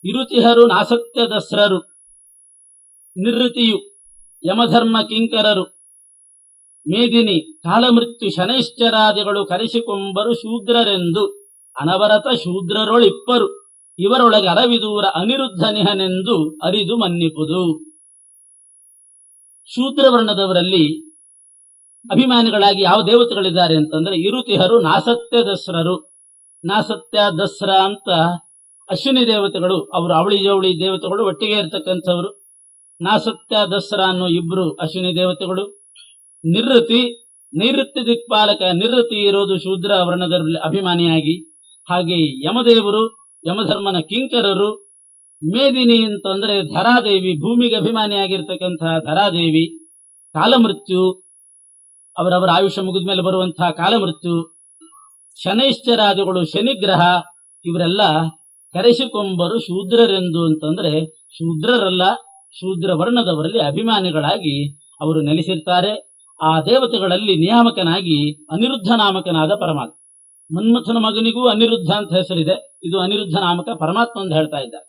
ಇರುತಿಹರು ನಾಸತ್ಯ ದಸ್ರರು, ನಿರ್ಋತಿಯು ಯಮಧರ್ಮ ಕಿಂಕರರು, ಮೇದಿನಿ ಕಾಲಮೃತ್ಯು ಶನೈಶ್ಚರಾದಿಗಳು ಕರೆಸಿಕೊಂಬರು ಶೂದ್ರರೆಂದು, ಅನವರತ ಶೂದ್ರರೊಳಿಪ್ಪರು, ಇವರೊಳಗೆ ಅರವಿದೂರ ಅನಿರುದ್ಧ ನಿಹನೆಂದು ಅರಿದು ಮನ್ನಿಪುದು. ಶೂದ್ರವರ್ಣದವರಲ್ಲಿ ಅಭಿಮಾನಿಗಳಾಗಿ ಯಾವ ದೇವತೆಗಳಿದ್ದಾರೆ ಅಂತಂದ್ರೆ ಇರುತಿಹರು ನಾಸತ್ಯ ದಸ್ರರು. ನಾಸತ್ಯ ದಸ್ರ ಅಂತ ಅಶ್ವಿನಿ ದೇವತೆಗಳು, ಅವರು ಅವಳಿ ಜವಳಿ ದೇವತೆಗಳು ಒಟ್ಟಿಗೆ ಇರ್ತಕ್ಕಂಥವ್ರು. ನಾಸತ್ಯ ದಸ್ರ ಅನ್ನೋ ಇಬ್ರು ಅಶ್ವಿನಿ ದೇವತೆಗಳು. ನಿರ್ಋತಿ ನೈಋತ್ಯ ದಿಕ್ಪಾಲಕ ನಿರ್ಋತಿ ಇರೋದು ಶೂದ್ರ ವರ್ಣದಲ್ಲಿ ಅಭಿಮಾನಿಯಾಗಿ. ಹಾಗೆ ಯಮದೇವರು ಯಮಧರ್ಮನ ಕಿಂಕರರು. ಮೇದಿನಿ ಅಂತಂದ್ರೆ ಧರಾದೇವಿ, ಭೂಮಿಗೆ ಅಭಿಮಾನಿಯಾಗಿರ್ತಕ್ಕಂತಹ ಧರಾದೇವಿ. ಕಾಲಮೃತ್ಯು ಅವರವರ ಆಯುಷ್ಯ ಮುಗಿದ ಮೇಲೆ ಬರುವಂತಹ ಕಾಲಮೃತ್ಯು. ಶನೈಶ್ಚರಾದಿಗಳು ಶನಿಗ್ರಹ. ಇವರೆಲ್ಲ ಕರೆಸಿಕೊಂಬರು ಶೂದ್ರರೆಂದು ಅಂತಂದ್ರೆ ಶೂದ್ರರಲ್ಲ, ಶೂದ್ರ ವರ್ಣದವರಲ್ಲಿ ಅಭಿಮಾನಿಗಳಾಗಿ ಅವರು ನೆಲೆಸಿರ್ತಾರೆ. ಆ ದೇವತೆಗಳಲ್ಲಿ ನಿಯಾಮಕನಾಗಿ ಅನಿರುದ್ಧ ನಾಮಕನಾದ ಪರಮಾತ್ಮ. ಮನ್ಮಥನ ಮಗನಿಗೂ ಅನಿರುದ್ಧ ಅಂತ ಹೆಸರಿದೆ. ಇದು ಅನಿರುದ್ಧ ನಾಮಕ ಪರಮಾತ್ಮ ಅಂತ ಹೇಳ್ತಾ ಇದ್ದಾರೆ.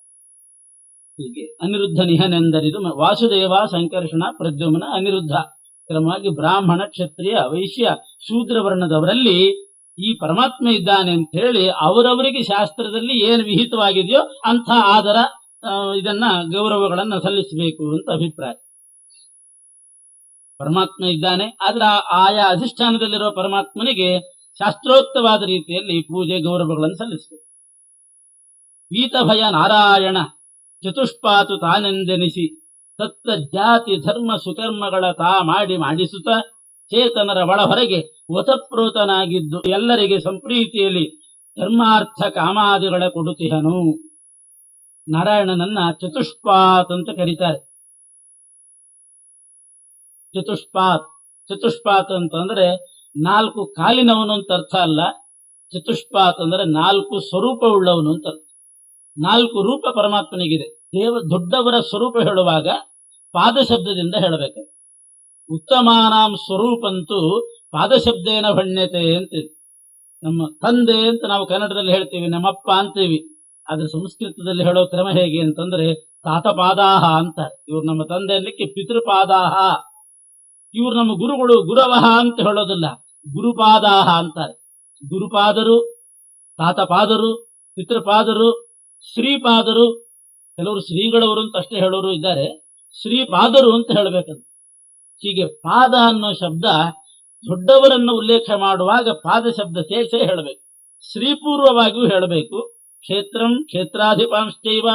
ಹೀಗೆ ಅನಿರುದ್ಧ ನಿಹನೆಂದರಿದು ವಾಸುದೇವ ಸಂಕರ್ಷಣ ಪ್ರದ್ಯುಮ್ನ ಅನಿರುದ್ಧ. ಕ್ರಮವಾಗಿ ಬ್ರಾಹ್ಮಣ ಕ್ಷತ್ರಿಯ ವೈಶ್ಯ ಶೂದ್ರ ವರ್ಣದವರಲ್ಲಿ ಈ ಪರಮಾತ್ಮ ಇದ್ದಾನೆ ಅಂತ ಹೇಳಿ ಅವರವರಿಗೆ ಶಾಸ್ತ್ರದಲ್ಲಿ ಏನು ವಿಹಿತವಾಗಿದೆಯೋ ಅಂಥ ಆದರ ಇದನ್ನ ಗೌರವಗಳನ್ನ ಸಲ್ಲಿಸಬೇಕು ಅಂತ ಅಭಿಪ್ರಾಯ. ಪರಮಾತ್ಮ ಇದ್ದಾನೆ, ಆದ್ರೆ ಆಯಾ ಅಧಿಷ್ಠಾನದಲ್ಲಿರುವ ಪರಮಾತ್ಮನಿಗೆ ಶಾಸ್ತ್ರೋಕ್ತವಾದ ರೀತಿಯಲ್ಲಿ ಪೂಜೆ ಗೌರವಗಳನ್ನು ಸಲ್ಲಿಸಬೇಕು. ವೀತಭಯ ನಾರಾಯಣ ಚತುಷ್ಪಾತು ತಾನೆಂದೆನಿಸಿ ತತ್ತ ಜಾತಿ ಧರ್ಮ ಸುಕರ್ಮಗಳ ತಾ ಮಾಡಿಸುತ್ತ ಚೇತನರ ಒಳ ಹೊರಗೆ ಒತಪ್ರೋತನಾಗಿದ್ದು ಎಲ್ಲರಿಗೆ ಸಂಪ್ರೀತಿಯಲ್ಲಿ ಧರ್ಮಾರ್ಥ ಕಾಮಾದಿಗಳ ಕೊಡುತಿಹನು. ನಾರಾಯಣನನ್ನ ಚತುಷ್ಪಾತ್ ಅಂತ ಕರೀತಾರೆ. ಚತುಷ್ಪಾತ್ ಅಂತಂದ್ರೆ 4 ಕಾಲಿನವನು ಅಂತ ಅರ್ಥ ಅಲ್ಲ. ಚತುಷ್ಪಾತ್ ಅಂದ್ರೆ 4 ಸ್ವರೂಪವುಳ್ಳವನು ಅಂತ. 4 ರೂಪ ಪರಮಾತ್ಮನಿಗಿದೆ. ದೊಡ್ಡವರ ಸ್ವರೂಪ ಹೇಳುವಾಗ ಪಾದ ಶಬ್ದದಿಂದ ಹೇಳಬೇಕು. ಉತ್ತಮಾನಾಂ ಸ್ವರೂಪಂತೂ ಪಾದಶಬ್ದೇನ ಭಣ್ಯತೆ ಅಂತ. ನಮ್ಮ ತಂದೆ ಅಂತ ನಾವು ಕನ್ನಡದಲ್ಲಿ ಹೇಳ್ತೀವಿ, ನಮ್ಮಪ್ಪ ಅಂತೀವಿ. ಆದ್ರೆ ಸಂಸ್ಕೃತದಲ್ಲಿ ಹೇಳೋ ಕ್ರಮ ಹೇಗೆ ಅಂತಂದ್ರೆ ತಾತಪಾದಾಹ ಅಂತ. ಇವ್ರು ನಮ್ಮ ತಂದೆ ಅನ್ಲಿಕ್ಕೆ ಪಿತೃಪಾದಾಹ. ಇವ್ರು ನಮ್ಮ ಗುರುಗಳು ಗುರವಹ ಅಂತ ಹೇಳೋದಿಲ್ಲ, ಗುರುಪಾದಾಹ ಅಂತಾರೆ. ಗುರುಪಾದರು, ತಾತಪಾದರು, ಪಿತೃಪಾದರು, ಶ್ರೀಪಾದರು. ಕೆಲವರು ಶ್ರೀಗಳವರು ಅಂತ ಅಷ್ಟೇ ಹೇಳೋರು ಇದ್ದಾರೆ, ಶ್ರೀಪಾದರು ಅಂತ ಹೇಳಬೇಕಂತ. ಹೀಗೆ ಪಾದ ಅನ್ನೋ ಶಬ್ದ ದೊಡ್ಡವರನ್ನು ಉಲ್ಲೇಖ ಮಾಡುವಾಗ ಪಾದ ಶಬ್ದ ಸೇರಿಸೇ ಹೇಳಬೇಕು. ಶ್ರೀಪೂರ್ವವಾಗಿಯೂ ಹೇಳಬೇಕು. ಕ್ಷೇತ್ರಂ ಕ್ಷೇತ್ರಾಧಿಪಾಂಶ್ಚೈವ,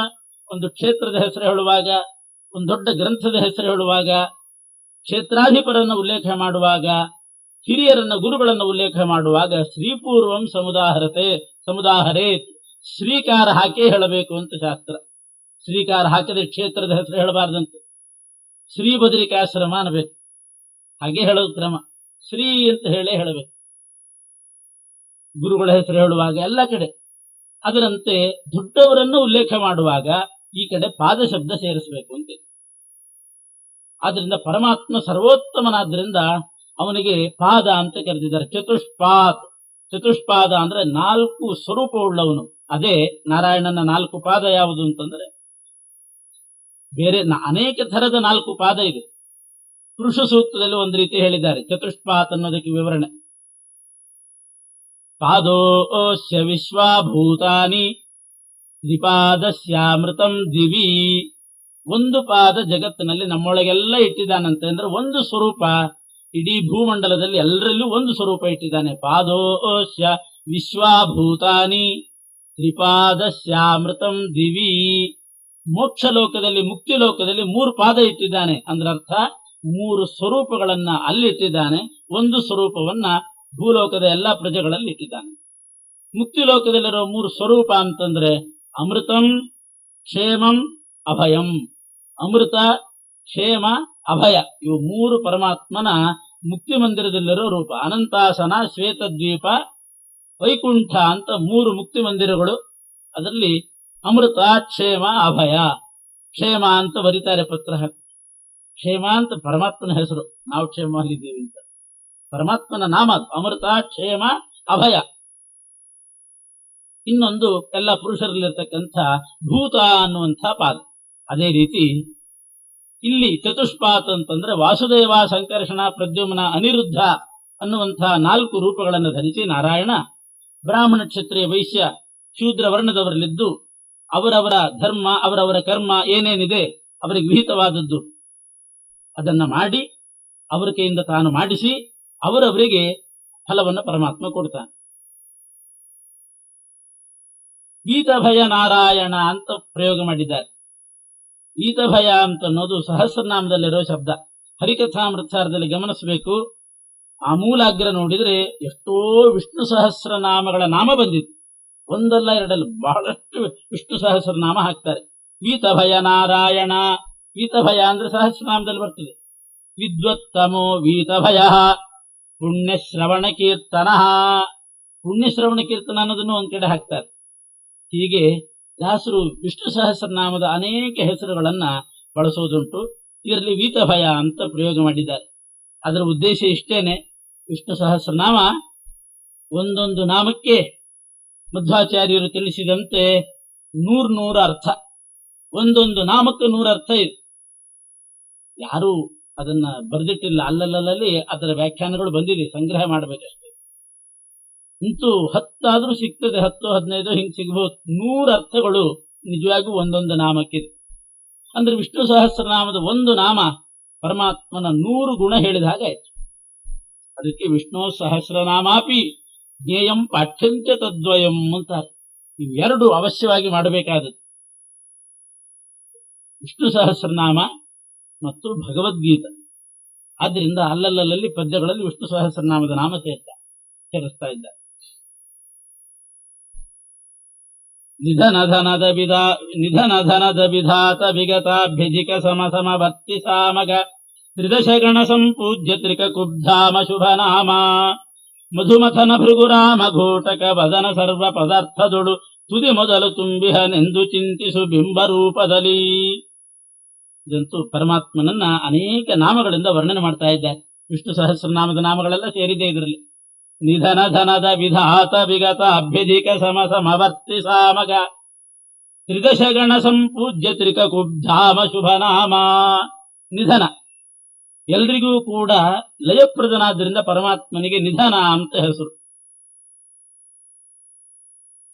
ಒಂದು ಕ್ಷೇತ್ರದ ಹೆಸರು ಹೇಳುವಾಗ, ಒಂದು ದೊಡ್ಡ ಗ್ರಂಥದ ಹೆಸರು ಹೇಳುವಾಗ, ಕ್ಷೇತ್ರಾಧಿಪರನ್ನು ಉಲ್ಲೇಖ ಮಾಡುವಾಗ, ಹಿರಿಯರನ್ನ ಗುರುಗಳನ್ನು ಉಲ್ಲೇಖ ಮಾಡುವಾಗ ಶ್ರೀಪೂರ್ವಂ ಸಮುದಾಹರೇತ್, ಶ್ರೀಕಾರ ಹಾಕೇ ಹೇಳಬೇಕು ಅಂತ ಶಾಸ್ತ್ರ. ಶ್ರೀಕಾರ ಹಾಕದೆ ಕ್ಷೇತ್ರದ ಹೆಸರು ಹೇಳಬಾರ್ದಂತೆ. ಶ್ರೀ ಬದರಿಕಾಶ್ರಮ ಅನ್ನಬೇಕು, ಹಾಗೆ ಹೇಳೋದು ಕ್ರಮ. ಶ್ರೀ ಅಂತ ಹೇಳೇ ಹೇಳಬೇಕು ಗುರುಗಳ ಹೆಸರು ಹೇಳುವಾಗ ಎಲ್ಲ ಕಡೆ. ಅದರಂತೆ ದೊಡ್ಡವರನ್ನು ಉಲ್ಲೇಖ ಮಾಡುವಾಗ ಈ ಕಡೆ ಪಾದ ಶಬ್ದ ಸೇರಿಸಬೇಕು ಅಂತ. ಆದ್ರಿಂದ ಪರಮಾತ್ಮ ಸರ್ವೋತ್ತಮನಾದ್ರಿಂದ ಅವನಿಗೆ ಪಾದ ಅಂತ ಕರೆದಿದ್ದಾರೆ. ಚತುಷ್ಪಾದ ಅಂದ್ರೆ 4 ಸ್ವರೂಪವುಳ್ಳವನು. ಅದೇ ನಾರಾಯಣನ 4 ಪಾದ ಯಾವುದು ಅಂತಂದ್ರೆ, ಬೇರೆ ಅನೇಕ ಥರದ 4 ಪಾದ ಇದೆ. ಪುರುಷ ಸೂಕ್ತದಲ್ಲಿ ಒಂದು ರೀತಿ ಹೇಳಿದ್ದಾರೆ ಚತುಷ್ಪಾತ್ ಅನ್ನೋದಕ್ಕೆ ವಿವರಣೆ. ಪಾದೋಸ್ಯ ವಿಶ್ವಾಭೂತಾನಿ ತ್ರಿಪಾದಸ್ಯಾಮೃತಂ ದಿವಿ. ಒಂದು ಪಾದ ಜಗತ್ತಿನಲ್ಲಿ ನಮ್ಮೊಳಗೆಲ್ಲ ಇಟ್ಟಿದ್ದಾನಂತೆ. ಅಂದ್ರೆ ಒಂದು ಸ್ವರೂಪ ಇಡೀ ಭೂಮಂಡಲದಲ್ಲಿ ಎಲ್ಲರಲ್ಲೂ ಒಂದು ಸ್ವರೂಪ ಇಟ್ಟಿದ್ದಾನೆ. ಪಾದೋಸ್ಯ ವಿಶ್ವಾಭೂತಾನಿ ತ್ರಿಪಾದಸ್ಯಾಮೃತಂ ದಿವಿ. ಮೋಕ್ಷ ಲೋಕದಲ್ಲಿ, ಮುಕ್ತಿ ಲೋಕದಲ್ಲಿ 3 ಪಾದ ಇಟ್ಟಿದ್ದಾನೆ. ಅಂದ್ರೆ ಅರ್ಥ 3 ಸ್ವರೂಪಗಳನ್ನ ಅಲ್ಲಿಟ್ಟಿದ್ದಾನೆ. ಒಂದು ಸ್ವರೂಪವನ್ನ ಭೂಲೋಕದ ಎಲ್ಲಾ ಪ್ರಜೆಗಳಲ್ಲಿ ಇಟ್ಟಿದ್ದಾನೆ. ಮುಕ್ತಿ ಲೋಕದಲ್ಲಿರೋ 3 ಸ್ವರೂಪ ಅಂತಂದ್ರೆ ಅಮೃತಂ, ಕ್ಷೇಮಂ, ಅಭಯಂ. ಅಮೃತ, ಕ್ಷೇಮ, ಅಭಯ ಇವು 3 ಪರಮಾತ್ಮನ ಮುಕ್ತಿ ಮಂದಿರದಲ್ಲಿರೋ ರೂಪ. ಅನಂತಾಸನ, ಶ್ವೇತದ್ವೀಪ, ವೈಕುಂಠ ಅಂತ 3 ಮುಕ್ತಿ ಮಂದಿರಗಳು. ಅದರಲ್ಲಿ ಅಮೃತ, ಕ್ಷೇಮ, ಅಭಯ. ಕ್ಷೇಮ ಅಂತ ಬರೀತಾರೆ ಪತ್ರ ಹಾಕಿ. ಕ್ಷೇಮ ಅಂತ ಪರಮಾತ್ಮನ ಹೆಸರು, ನಾವು ಕ್ಷೇಮವಾಗಿದ್ದೀವಿ ಅಂತ ಪರಮಾತ್ಮನ ನಾಮ. ಅಮೃತ, ಕ್ಷೇಮ, ಅಭಯ. ಇನ್ನೊಂದು ಎಲ್ಲ ಪುರುಷರಲ್ಲಿರ್ತಕ್ಕಂಥ ಭೂತ ಅನ್ನುವಂಥ ಪಾದ. ಅದೇ ರೀತಿ ಇಲ್ಲಿ ಚತುಷ್ಪಾತ್ ಅಂತಂದ್ರೆ ವಾಸುದೇವ, ಸಂಕರ್ಷಣ, ಪ್ರದ್ಯುಮ್ನ, ಅನಿರುದ್ಧ ಅನ್ನುವಂಥ 4 ರೂಪಗಳನ್ನು ಧರಿಸಿ ನಾರಾಯಣ ಬ್ರಾಹ್ಮಣ, ಕ್ಷತ್ರಿಯ, ವೈಶ್ಯ, ಶೂದ್ರ ವರ್ಣದವರಲ್ಲಿದ್ದು ಅವರವರ ಧರ್ಮ, ಅವರವರ ಕರ್ಮ ಏನೇನಿದೆ ಅವರಿಗೆ ವಿಹಿತವಾದದ್ದು ಅದನ್ನ ಮಾಡಿ ಅವರ ಕೈಯಿಂದ ತಾನು ಮಾಡಿಸಿ ಅವರವರಿಗೆ ಫಲವನ್ನು ಪರಮಾತ್ಮ ಕೊಡ್ತಾನೆ. ಗೀತಭಯ ನಾರಾಯಣ ಅಂತ ಪ್ರಯೋಗ ಮಾಡಿದ್ದಾರೆ. ಗೀತಭಯ ಅಂತ ಅನ್ನೋದು ಸಹಸ್ರನಾಮದಲ್ಲಿರೋ ಶಬ್ದ. ಹರಿಕಥಾಮೃತಸಾರದಲ್ಲಿ ಗಮನಿಸಬೇಕು. ಆ ಮೂಲಾಗ್ರ ನೋಡಿದ್ರೆ ಎಷ್ಟೋ ವಿಷ್ಣು ಸಹಸ್ರನಾಮಗಳ ನಾಮ ಬಂದಿತ್ತು. ಒಂದಲ್ಲ ಎರಡಲ್ಲ, ಬಹಳಷ್ಟು ವಿಷ್ಣು ಸಹಸ್ರನಾಮ ಹಾಕ್ತಾರೆ. ಗೀತಭಯ ನಾರಾಯಣ, ಗೀತಭಯ ಅಂದ್ರೆ ಸಹಸ್ರನಾಮದಲ್ಲಿ ಬರ್ತದೆ. ವಿದ್ವತ್ತಮೋ ವೀತಭಯ, ಪುಣ್ಯಶ್ರವಣ ಕೀರ್ತನ, ಪುಣ್ಯಶ್ರವಣ ಕೀರ್ತನ ಅನ್ನೋದನ್ನು ಒಂದ್ ಕಡೆ ಹಾಕ್ತಾರೆ. ಹೀಗೆ ದಾಸರು ವಿಷ್ಣು ಸಹಸ್ರನಾಮದ ಅನೇಕ ಹೆಸರುಗಳನ್ನ ಬಳಸೋದುಂಟು. ಇದರಲ್ಲಿ ವೀತಭಯ ಅಂತ ಪ್ರಯೋಗ ಮಾಡಿದ್ದಾರೆ. ಅದರ ಉದ್ದೇಶ ಇಷ್ಟೇನೆ. ವಿಷ್ಣು ಸಹಸ್ರನಾಮ ಒಂದೊಂದು ನಾಮಕ್ಕೆ ಮಧ್ವಾಚಾರ್ಯರು ತಿಳಿಸಿದಂತೆ 100 ಅರ್ಥ. ಒಂದೊಂದು ನಾಮಕ್ಕೆ 100 ಅರ್ಥ ಇದೆ. ಯಾರು ಅದನ್ನ ಬರೆದಿಟ್ಟಿಲ್ಲ, ಅಲ್ಲಲ್ಲಿ ಅದರ ವ್ಯಾಖ್ಯಾನಗಳು ಬಂದಿದೆ, ಸಂಗ್ರಹ ಮಾಡಬೇಕಷ್ಟೇ. ಇಂತೂ 10 ಆದ್ರೂ ಸಿಗ್ತದೆ, 10, 15 ಹಿಂಗ್ ಸಿಗಬಹುದು. 100 ಅರ್ಥಗಳು ನಿಜವಾಗೂ ಒಂದೊಂದು ನಾಮಕ್ಕಿದೆ. ಅಂದ್ರೆ ವಿಷ್ಣು ಸಹಸ್ರನಾಮದ ಒಂದು ನಾಮ ಪರಮಾತ್ಮನ 100 ಗುಣ ಹೇಳಿದ ಹಾಗಾಯ್ತು. ಅದಕ್ಕೆ ವಿಷ್ಣು ಸಹಸ್ರನಾಮಾಪಿ ಜ್ಞೇಯಂ ಪಾಠ್ಯಂಚ ತದ್ವಯಂ ಅಂತಾರೆ. ಇವೆರಡು ಅವಶ್ಯವಾಗಿ ಮಾಡಬೇಕಾದದ್ದು, ವಿಷ್ಣು ಸಹಸ್ರನಾಮ ಮತ್ತು ಭಗವದ್ಗೀತ. ಆದ್ರಿಂದ ಅಲ್ಲಲ್ಲಿ ಪದ್ಯಗಳಲ್ಲಿ ವಿಷ್ಣು ಸಹಸ್ರನಾಮದ ನಾಮ ಸೇರಿಸ್ತಾ ಇದ್ದಾರೆ. ನಿಧನ ಧನದ ವಿಧಾತ ವಿಗತಾಭ್ಯಧಿಕ ಸಮಸಮವರ್ತಿ ಸಾಮಗ ತ್ರಿದಶಗಣ ಸಂಪೂಜ್ಯ ತ್ರಿಕ ಕುಬ್ಧಾಮ ಶುಭನಾಮ ಮಧುಮಥನ ಭೃಗುರಾಮ ಘೋಟಕ ವದನ ಸರ್ವ ಪದಾರ್ಥದೊಡು ತುದಿ ಮೊದಲು ತುಂಬಿಹನೆಂದು ಚಿಂತಿಸು ಬಿಂಬರೂಪದಲ್ಲಿ. ಇದಂತೂ ಪರಮಾತ್ಮನನ್ನ ಅನೇಕ ನಾಮಗಳಿಂದ ವರ್ಣನೆ ಮಾಡ್ತಾ ಇದ್ದಾರೆ. ವಿಷ್ಣು ಸಹಸ್ರನಾಮದ ನಾಮಗಳೆಲ್ಲ ಸೇರಿದೆ ಇದರಲ್ಲಿ. ನಿಧನ ಧನದ ವಿಧಾತ ವಿಗತ ಅಭ್ಯಧಿಕ ಸಮಸಮವರ್ತಿ ಸಾಮಗ ತ್ರಿದಶಗಣ ಸಂಪೂಜ್ಯ ತ್ರಿಕ ಕುಬ್ಧಾಮ ಶುಭನಾಮ. ನಿಧನ ಎಲ್ರಿಗೂ ಕೂಡ ಲಯಪ್ರದನಾದ್ರಿಂದ ಪರಮಾತ್ಮನಿಗೆ ನಿಧನ ಅಂತ ಹೆಸರು.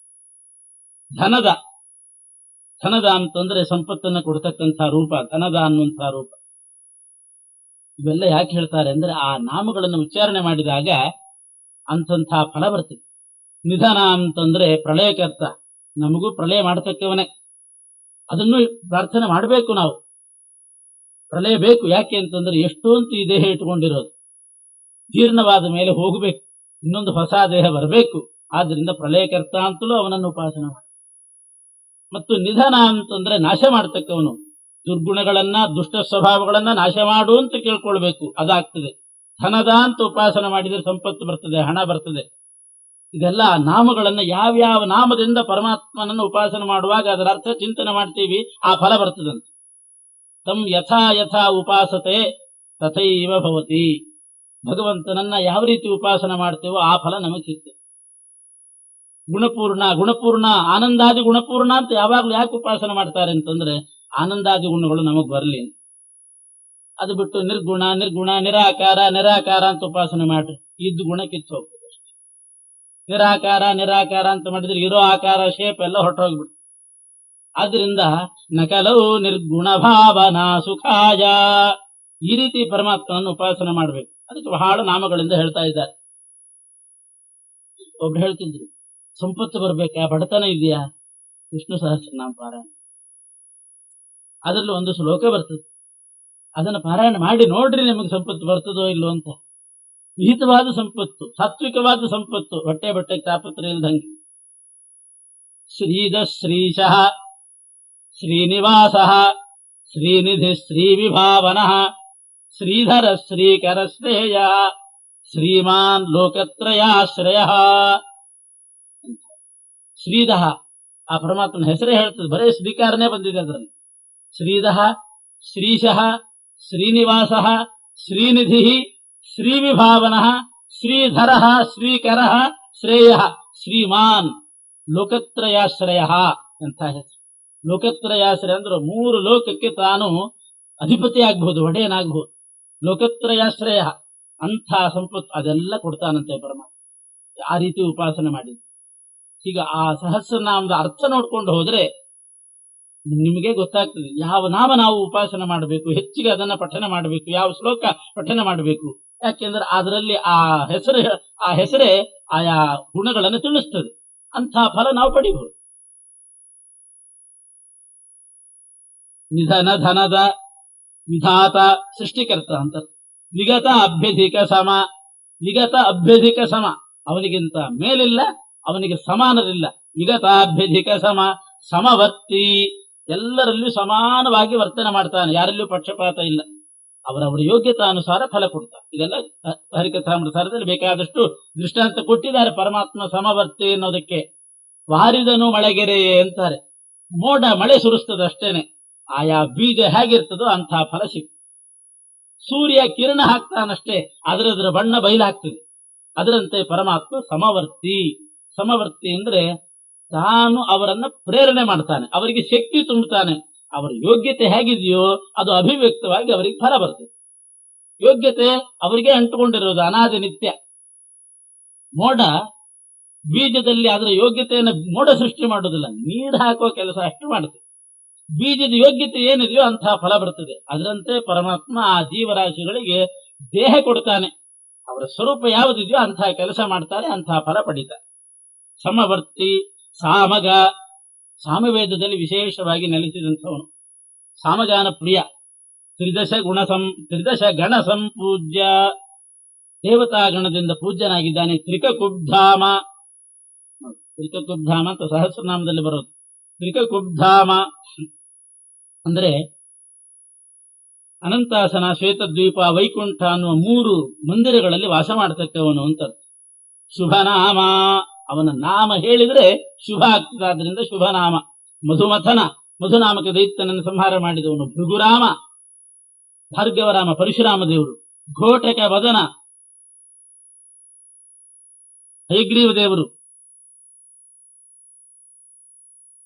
ಧನದ ಅಂತಂದ್ರೆ ಸಂಪತ್ತನ್ನು ಕೊಡ್ತಕ್ಕಂಥ ರೂಪ ಧನದ ಅನ್ನುವಂಥ ರೂಪ. ಇವೆಲ್ಲ ಯಾಕೆ ಹೇಳ್ತಾರೆ ಅಂದ್ರೆ ಆ ನಾಮಗಳನ್ನು ಉಚ್ಚಾರಣೆ ಮಾಡಿದಾಗ ಅಂಥ ಫಲ ಬರ್ತದೆ. ನಿಧನ ಅಂತಂದ್ರೆ ಪ್ರಳಯಕರ್ತ, ನಮಗೂ ಪ್ರಳಯ ಮಾಡತಕ್ಕವನೇ. ಅದನ್ನು ಪ್ರಾರ್ಥನೆ ಮಾಡಬೇಕು ನಾವು. ಪ್ರಳಯ ಬೇಕು, ಯಾಕೆ ಅಂತಂದ್ರೆ ಎಷ್ಟೊಂದು ಈ ದೇಹ ಇಟ್ಟುಕೊಂಡಿರೋದು ಜೀರ್ಣವಾದ ಮೇಲೆ ಹೋಗಬೇಕು, ಇನ್ನೊಂದು ಹೊಸ ದೇಹ ಬರಬೇಕು. ಆದ್ರಿಂದ ಪ್ರಳಯಕರ್ತ ಅಂತಲೂ ಅವನನ್ನು ಉಪಾಸನೆ ಮಾಡಿ. ಮತ್ತು ನಿಧನ ಅಂತಂದ್ರೆ ನಾಶ ಮಾಡತಕ್ಕವನು. ದುರ್ಗುಣಗಳನ್ನ, ದುಷ್ಟ ಸ್ವಭಾವಗಳನ್ನ ನಾಶ ಮಾಡು ಅಂತ ಕೇಳ್ಕೊಳ್ಬೇಕು, ಅದಾಗ್ತದೆ. ಧನದ ಅಂತ ಉಪಾಸನೆ ಮಾಡಿದರೆ ಸಂಪತ್ತು ಬರ್ತದೆ, ಹಣ ಬರ್ತದೆ. ಇದೆಲ್ಲ ನಾಮಗಳನ್ನ ಯಾವ್ಯಾವ ನಾಮದಿಂದ ಪರಮಾತ್ಮನನ್ನು ಉಪಾಸನೆ ಮಾಡುವಾಗ ಅದರ ಅರ್ಥ ಚಿಂತನೆ ಮಾಡ್ತೀವಿ, ಆ ಫಲ ಬರ್ತದಂತೆ. ತಮ್ ಯಥಾ ಯಥಾ ಉಪಾಸತೆ ತಥೈವ ಭವತಿ. ಭಗವಂತನನ್ನ ಯಾವ ರೀತಿ ಉಪಾಸನೆ ಮಾಡ್ತೇವೋ ಆ ಫಲ ನಮಗೆ ಸಿಗ್ತದೆ. ಗುಣಪೂರ್ಣ ಆನಂದಾದಿ ಗುಣಪೂರ್ಣ ಅಂತ ಯಾವಾಗ್ಲೂ ಯಾಕೆ ಉಪಾಸನೆ ಮಾಡ್ತಾರೆ ಅಂತಂದ್ರೆ ಆನಂದಾದಿ ಗುಣಗಳು ನಮಗ್ ಬರಲಿ. ಅದು ಬಿಟ್ಟು ನಿರ್ಗುಣ ನಿರಾಕಾರ ಅಂತ ಉಪಾಸನೆ ಮಾಡ್ರಿ, ಇದ್ದು ಗುಣ ಕಿತ್ತು ಹೋಗ್ತದೆ. ನಿರಾಕಾರ ಅಂತ ಮಾಡಿದ್ರೆ ಇರೋ ಆಕಾರ ಶೇಪ್ ಎಲ್ಲ ಹೊರಟೋಗ್ಬಿಡ್ತು. ಆದ್ರಿಂದ ನಕಲವು ನಿರ್ಗುಣ ಭಾವನಾ ಸುಖಾಯ. ಈ ರೀತಿ ಪರಮಾತ್ಮನನ್ನು ಉಪಾಸನೆ ಮಾಡ್ಬೇಕು. ಅದಕ್ಕೆ ಬಹಳ ನಾಮಗಳಿಂದ ಹೇಳ್ತಾ ಇದ್ದಾರೆ. ಒಬ್ರು ಹೇಳ್ತಿದ್ರು, ಸಂಪತ್ತು ಬರ್ಬೇಕಾ, ಬಡತನ ಇದೆಯಾ, ವಿಷ್ಣು ಸಹಸ್ರನಾಮ ಪಾರಾಯಣ. ಅದರಲ್ಲಿ ಒಂದು ಶ್ಲೋಕ ಬರ್ತದೆ, ಅದನ್ನ ಪಾರಾಯಣ ಮಾಡಿ ನೋಡ್ರಿ, ನಿಮಗೆ ಸಂಪತ್ತು ಬರ್ತದೋ ಇಲ್ಲೋ ಅಂತ. ವಿಹಿತವಾದ ಸಂಪತ್ತು, ಸಾತ್ವಿಕವಾದ ಸಂಪತ್ತು, ಬಟ್ಟೆ ತಾಪತ್ರ ಇಲ್ದಂಗೆ. ಶ್ರೀಧ ಶ್ರೀಶಃ ಶ್ರೀನಿವಾಸ ಶ್ರೀನಿಧಿ ಶ್ರೀವಿಭಾವನ ಶ್ರೀಧರ ಶ್ರೀಕರ ಶ್ರೇಯ ಶ್ರೀಮಾನ್ ಲೋಕತ್ರಯಾಶ್ರಯ. ಶ್ರೀಧಃ ಆ ಪರಮಾತ್ಮನ ಹೆಸರೇ ಹೇಳ್ತದೆ, ಬರೇ ಶ್ರೀಕಾರನೇ ಬಂದಿದೆ ಅದರಲ್ಲಿ. ಶ್ರೀಧಃ ಶ್ರೀಶಃ ಶ್ರೀನಿವಾಸ ಶ್ರೀನಿಧಿ ಶ್ರೀವಿಭಾವನ ಶ್ರೀಧರ ಶ್ರೀಕರ ಶ್ರೇಯ ಶ್ರೀಮಾನ್ ಲೋಕತ್ರಯಾಶ್ರಯ ಅಂತ ಹೆಸರು. ಲೋಕತ್ರಯಾಶ್ರಯ ಅಂದ್ರೆ 3 ಲೋಕಕ್ಕೆ ತಾನು ಅಧಿಪತಿ ಆಗ್ಬಹುದು, ಒಡೆಯನಾಗಬಹುದು. ಲೋಕತ್ರಯಾಶ್ರಯ ಅಂಥ ಸಂಪತ್ತು ಅದೆಲ್ಲ ಕೊಡ್ತಾನಂತೆ ಪರಮಾತ್ಮ. ಆ ರೀತಿ ಉಪಾಸನೆ ಮಾಡಿ ಈಗ ಆ ಸಹಸ್ರನಾಮದ ಅರ್ಥ ನೋಡ್ಕೊಂಡು ಹೋದ್ರೆ ನಿಮಗೆ ಗೊತ್ತಾಗ್ತದೆ ಯಾವ ನಾಮ ನಾವು ಉಪಾಸನೆ ಮಾಡಬೇಕು, ಹೆಚ್ಚಿಗೆ ಅದನ್ನ ಪಠನೆ ಮಾಡಬೇಕು, ಯಾವ ಶ್ಲೋಕ ಪಠನೆ ಮಾಡಬೇಕು. ಯಾಕೆಂದ್ರೆ ಅದರಲ್ಲಿ ಆ ಹೆಸರೇ ಆಯಾ ಗುಣಗಳನ್ನು ತಿಳಿಸ್ತದೆ. ಅಂಥ ಫಲ ನಾವು ಪಡಿಬಹುದು. ನಿಧನ ಧನದ ವಿಧಾತ ಸೃಷ್ಟಿಕರ್ತ ಅಂತ. ವಿಗತ ಅಭ್ಯಧಿಕ ಸಮ, ವಿಗತ ಅಭ್ಯಧಿಕ ಸಮ, ಅವನಿಗಿಂತ ಮೇಲಿಲ್ಲ, ಅವನಿಗೆ ಸಮಾನರಿಲ್ಲ. ವಿಗತಾಭ್ಯಧಿಕ ಸಮ, ಸಮವರ್ತಿ, ಎಲ್ಲರಲ್ಲಿಯೂ ಸಮಾನವಾಗಿ ವರ್ತನೆ ಮಾಡ್ತಾನೆ, ಯಾರಲ್ಲಿಯೂ ಪಕ್ಷಪಾತ ಇಲ್ಲ. ಅವರವರ ಯೋಗ್ಯತಾನುಸಾರ ಫಲ ಕೊಡ್ತಾನೆ. ಇದೆಲ್ಲ ಹರಿಕಥಾಮೃತದಲ್ಲಿ ಬೇಕಾದಷ್ಟು ದೃಷ್ಟಾಂತ ಕೊಟ್ಟಿದ್ದಾರೆ. ಪರಮಾತ್ಮ ಸಮವರ್ತಿ ಅನ್ನೋದಕ್ಕೆ ವಾರಿದನು ಮಳೆಗೆರೆಯೇ ಅಂತಾರೆ. ಮೋಡ ಮಳೆ ಸುರಿಸ್ತದೆ ಅಷ್ಟೇನೆ, ಆಯಾ ಬೀಜ ಹೇಗಿರ್ತದೋ ಅಂಥ ಫಲ ಸಿಗ್ತದೆ. ಸೂರ್ಯ ಕಿರಣ ಹಾಕ್ತಾನಷ್ಟೇ, ಅದರ ಬಣ್ಣ ಬಯಲಾಗ್ತದೆ. ಅದರಂತೆ ಪರಮಾತ್ಮ ಸಮವರ್ತಿ. ಸಮವರ್ತಿ ಅಂದ್ರೆ ತಾನು ಅವರನ್ನ ಪ್ರೇರಣೆ ಮಾಡ್ತಾನೆ, ಅವರಿಗೆ ಶಕ್ತಿ ತುಂಬುತ್ತಾನೆ. ಅವರ ಯೋಗ್ಯತೆ ಹೇಗಿದೆಯೋ ಅದು ಅಭಿವ್ಯಕ್ತವಾಗಿ ಅವರಿಗೆ ಫಲ ಬರ್ತದೆ. ಯೋಗ್ಯತೆ ಅವರಿಗೆ ಅಂಟುಕೊಂಡಿರೋದು ಅನಾದಿ ನಿತ್ಯ. ಮೋಡ ಬೀಜದಲ್ಲಿ ಅದರ ಯೋಗ್ಯತೆಯನ್ನು ಮೋಡ ಸೃಷ್ಟಿ ಮಾಡೋದಿಲ್ಲ, ನೀರು ಹಾಕುವ ಕೆಲಸ ಅಷ್ಟು ಮಾಡುತ್ತೆ. ಬೀಜದ ಯೋಗ್ಯತೆ ಏನಿದೆಯೋ ಅಂತಹ ಫಲ ಬರ್ತದೆ. ಅದರಂತೆ ಪರಮಾತ್ಮ ಆ ಜೀವರಾಶಿಗಳಿಗೆ ದೇಹ ಕೊಡ್ತಾನೆ. ಅವರ ಸ್ವರೂಪ ಯಾವುದಿದೆಯೋ ಅಂತಹ ಕೆಲಸ ಮಾಡ್ತಾರೆ, ಅಂತಹ ಫಲ ಪಡಿತಾರೆ. ಸಮವರ್ತಿ ಸಾಮಗ, ಸಾಮವೇದದಲ್ಲಿ ವಿಶೇಷವಾಗಿ ನೆಲೆಸಿದಂಥವನು. ಸಾಮಗಾನ ಪ್ರಿಯ. ತ್ರಿದಶ ಗಣ ಸಂಪೂಜ್ಯ, ದೇವತಾ ಗಣದಿಂದ ಪೂಜ್ಯನಾಗಿದ್ದಾನೆ. ತ್ರಿಕಕುಬ್ಧಾಮ, ತ್ರಿಕಕುಬ್ಧಾಮ ಅಂತ ಸಹಸ್ರನಾಮದಲ್ಲಿ ಬರೋದು. ತ್ರಿಕಕುಬ್ಧಾಮ ಅಂದ್ರೆ ಅನಂತಾಸನ, ಶ್ವೇತದ್ವೀಪ, ವೈಕುಂಠ ಅನ್ನುವ 3 ಮಂದಿರಗಳಲ್ಲಿ ವಾಸ ಮಾಡತಕ್ಕವನು ಅಂತ. ಶುಭನಾಮ, ಅವನ ನಾಮ ಹೇಳಿದ್ರೆ ಶುಭ ಆಗ್ತದೆ, ಆದ್ರಿಂದ ಶುಭನಾಮ. ಮಧುಮಥನ, ಮಧುನಾಮಕ ದೈತ್ಯನನ್ನು ಸಂಹಾರ ಮಾಡಿದವನು. ಭೃಗುರಾಮ, ಭಾರ್ಗವರಾಮ, ಪರಶುರಾಮ ದೇವರು. ಘೋಟಕ ವದನ, ಹಯಗ್ರೀವ ದೇವರು.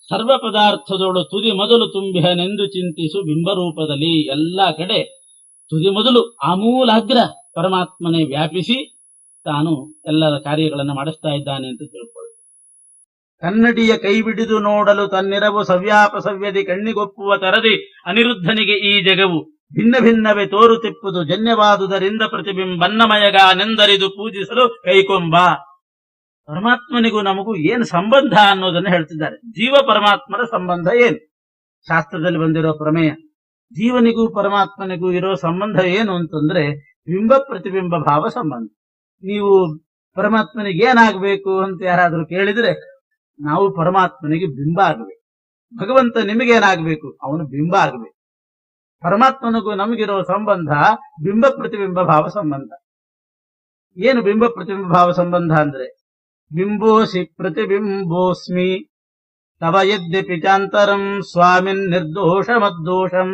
ಸರ್ವ ಪದಾರ್ಥದೋಳು ತುದಿ ಮೊದಲು ತುಂಬಿಹನೆಂದು ಚಿಂತಿಸು ಬಿಂಬರೂಪದಲ್ಲಿ. ಎಲ್ಲ ಕಡೆ ತುದಿ ಮೊದಲು ಆಮೂಲಾಗ್ರ ಪರಮಾತ್ಮನೇ ವ್ಯಾಪಿಸಿ ತಾನು ಎಲ್ಲರ ಕಾರ್ಯಗಳನ್ನು ಮಾಡಿಸ್ತಾ ಇದ್ದಾನೆ ಅಂತ ತಿಳ್ಕೊಳ್ಳಿ. ಕನ್ನಡಿಯ ಕೈ ಬಿಡಿದು ನೋಡಲು ತನ್ನಿರವು ಸವ್ಯಾಪ ಸವ್ಯದಿ ಕಣ್ಣಿಗೊಪ್ಪುವ ತರದಿ ಅನಿರುದ್ಧನಿಗೆ ಈ ಜಗವು ಭಿನ್ನ ಭಿನ್ನವೇ ತೋರುತಿಪ್ಪುದು ಜನ್ಯವಾದುದರಿಂದ ಪ್ರತಿಬಿಂಬನ್ನಮಯಗಾನೆಂದರಿದು ಪೂಜಿಸಲು ಕೈಕೊಂಬ. ಪರಮಾತ್ಮನಿಗೂ ನಮಗೂ ಏನು ಸಂಬಂಧ ಅನ್ನೋದನ್ನು ಹೇಳ್ತಿದ್ದಾರೆ. ಜೀವ ಪರಮಾತ್ಮನ ಸಂಬಂಧ ಏನು? ಶಾಸ್ತ್ರದಲ್ಲಿ ಬಂದಿರೋ ಪ್ರಮೇಯ. ಜೀವನಿಗೂ ಪರಮಾತ್ಮನಿಗೂ ಇರೋ ಸಂಬಂಧ ಏನು ಅಂತಂದ್ರೆ ಬಿಂಬ ಪ್ರತಿಬಿಂಬ ಭಾವ ಸಂಬಂಧ. ನೀವು ಪರಮಾತ್ಮನಿಗೆ ಏನಾಗಬೇಕು ಅಂತ ಯಾರಾದ್ರೂ ಕೇಳಿದ್ರೆ ನಾವು ಪರಮಾತ್ಮನಿಗೆ ಬಿಂಬ ಆಗಬೇಕು. ಭಗವಂತ ನಿಮಗೇನಾಗಬೇಕು? ಅವನು ಬಿಂಬ ಆಗಬೇಕು. ಪರಮಾತ್ಮನಿಗೂ ನಮಗಿರೋ ಸಂಬಂಧ ಬಿಂಬ ಪ್ರತಿಬಿಂಬ ಭಾವ ಸಂಬಂಧ. ಏನು ಬಿಂಬ ಪ್ರತಿಬಿಂಬ ಭಾವ ಸಂಬಂಧ ಅಂದ್ರೆ ಬಿಂಬೋಸಿ ಪ್ರತಿಬಿಂಬೋಸ್ಮಿ ತವ ಯದ್ಯಪಿ ಚಾಂತರಂ ಸ್ವಾಮಿನ್ ನಿರ್ದೋಷ ಮದ್ದೋಷಂ